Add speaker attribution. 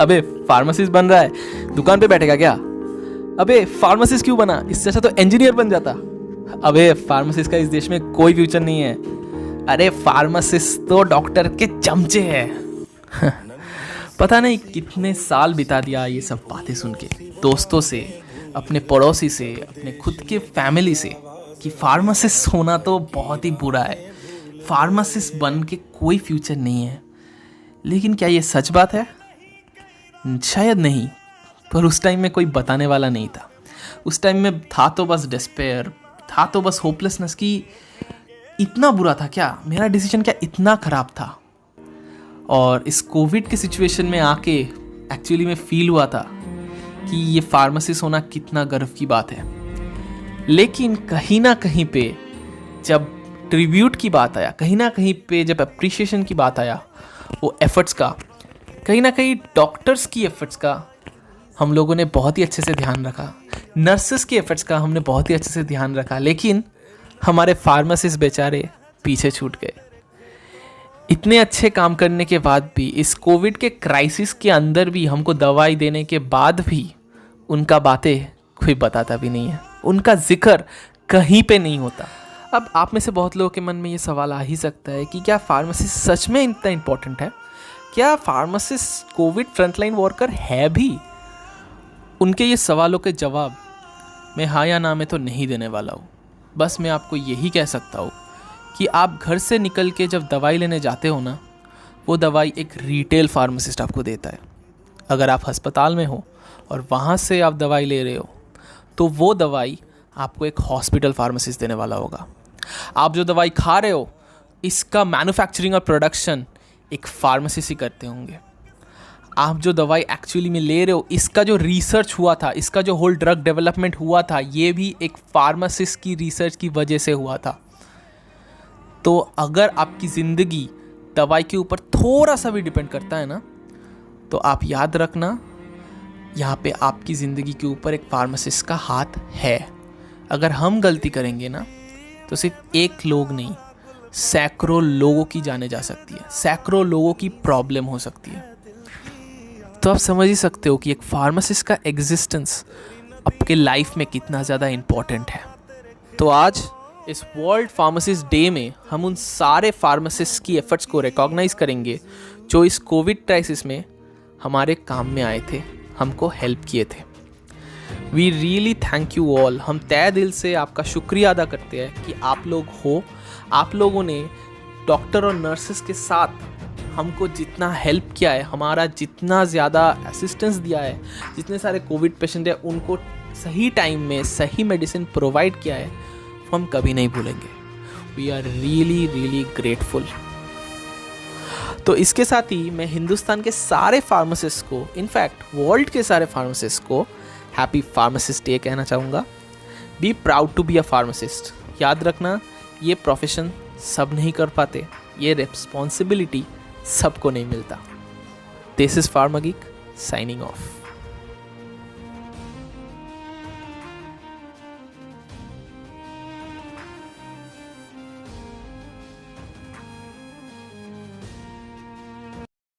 Speaker 1: अबे फार्मासिस्ट बन रहा है, दुकान पे बैठेगा क्या? अबे फार्मासिस्ट क्यों बना, इससे अच्छा तो इंजीनियर बन जाता। अबे फार्मासिस्ट का इस देश में कोई फ्यूचर नहीं है। अरे फार्मासिस्ट तो डॉक्टर के चमचे हैं। पता नहीं कितने साल बिता दिया ये सब बातें सुन के, दोस्तों से, अपने पड़ोसी से, अपने खुद के फैमिली से, कि फार्मासिस्ट होना तो बहुत ही बुरा है, फार्मासिस्ट बन के कोई फ्यूचर नहीं है। लेकिन क्या ये सच बात है? शायद नहीं, पर उस टाइम में कोई बताने वाला नहीं था। उस टाइम में था तो बस डिस्पेयर, था तो बस होपलेसनेस कि इतना बुरा था क्या, मेरा डिसीजन क्या इतना ख़राब था। और इस कोविड के सिचुएशन में आके एक्चुअली में फील हुआ था कि ये फार्मासिस्ट होना कितना गर्व की बात है। लेकिन कहीं ना कहीं पे जब ट्रिब्यूट की बात आया, कहीं ना कहीं पे जब अप्रिशिएशन की बात आया, वो एफर्ट्स का, कहीं ना कहीं डॉक्टर्स की एफर्ट्स का हम लोगों ने बहुत ही अच्छे से ध्यान रखा, नर्सेस की एफर्ट्स का हमने बहुत ही अच्छे से ध्यान रखा, लेकिन हमारे फार्मासिस्ट बेचारे पीछे छूट गए। इतने अच्छे काम करने के बाद भी, इस कोविड के क्राइसिस के अंदर भी, हमको दवाई देने के बाद भी उनका बातें कोई बताता भी नहीं है, उनका जिक्र कहीं पे नहीं होता। अब आप में से बहुत लोगों के मन में ये सवाल आ ही सकता है कि क्या फार्मासिस्ट सच में इतना इम्पोर्टेंट है? क्या फार्मासिस्ट कोविड फ्रंटलाइन वर्कर है भी? उनके ये सवालों के जवाब मैं हाँ या ना में तो नहीं देने वाला हूँ। बस मैं आपको यही कह सकता हूँ कि आप घर से निकल के जब दवाई लेने जाते हो ना, वो दवाई एक रिटेल फार्मासिस्ट आपको देता है। अगर आप अस्पताल में हो और वहाँ से आप दवाई ले रहे हो, तो वो दवाई आपको एक हॉस्पिटल फार्मासिस्ट देने वाला होगा। आप जो दवाई खा रहे हो, इसका मैन्युफैक्चरिंग और प्रोडक्शन एक फार्मासिस्ट ही करते होंगे। आप जो दवाई एक्चुअली में ले रहे हो, इसका जो रिसर्च हुआ था, इसका जो होल ड्रग डेवलपमेंट हुआ था, ये भी एक फार्मासिस्ट की रिसर्च की वजह से हुआ था। तो अगर आपकी ज़िंदगी दवाई के ऊपर थोड़ा सा भी डिपेंड करता है ना, तो आप याद रखना, यहाँ पे आपकी ज़िंदगी के ऊपर एक फार्मासिस्ट का हाथ है। अगर हम गलती करेंगे ना, तो सिर्फ एक लोग नहीं, सैकड़ों लोगों की जाने जा सकती है, सैकड़ों लोगों की प्रॉब्लम हो सकती है। तो आप समझ ही सकते हो कि एक फार्मासिस्ट का एग्जिस्टेंस आपके लाइफ में कितना ज़्यादा इम्पॉर्टेंट है। तो आज इस वर्ल्ड फार्मासिस्ट डे में हम उन सारे फार्मासिस्ट की एफर्ट्स को रिकॉग्नाइज करेंगे जो इस कोविड क्राइसिस में हमारे काम में आए थे, हमको हेल्प किए थे। We really thank you all. हम तय दिल से आपका शुक्रिया अदा करते हैं कि आप लोग हो, आप लोगों ने डॉक्टर और नर्सेस के साथ हमको जितना हेल्प किया है, हमारा जितना ज़्यादा असिस्टेंस दिया है, जितने सारे कोविड पेशेंट हैं उनको सही टाइम में सही मेडिसिन प्रोवाइड किया है, वो हम कभी नहीं भूलेंगे। We are really really grateful. तो इसके साथ ही मैं हिंदुस्तान के सारे फार्मासिस्ट को, इनफैक्ट वर्ल्ड के सारे फार्मासिस्ट को हैप्पी फार्मासिस्ट डे कहना चाहूँगा। Be proud to be a pharmacist. याद रखना, ये प्रोफेशन सब नहीं कर पाते, ये रिस्पॉन्सिबिलिटी सबको नहीं मिलता। This is pharma geek signing off.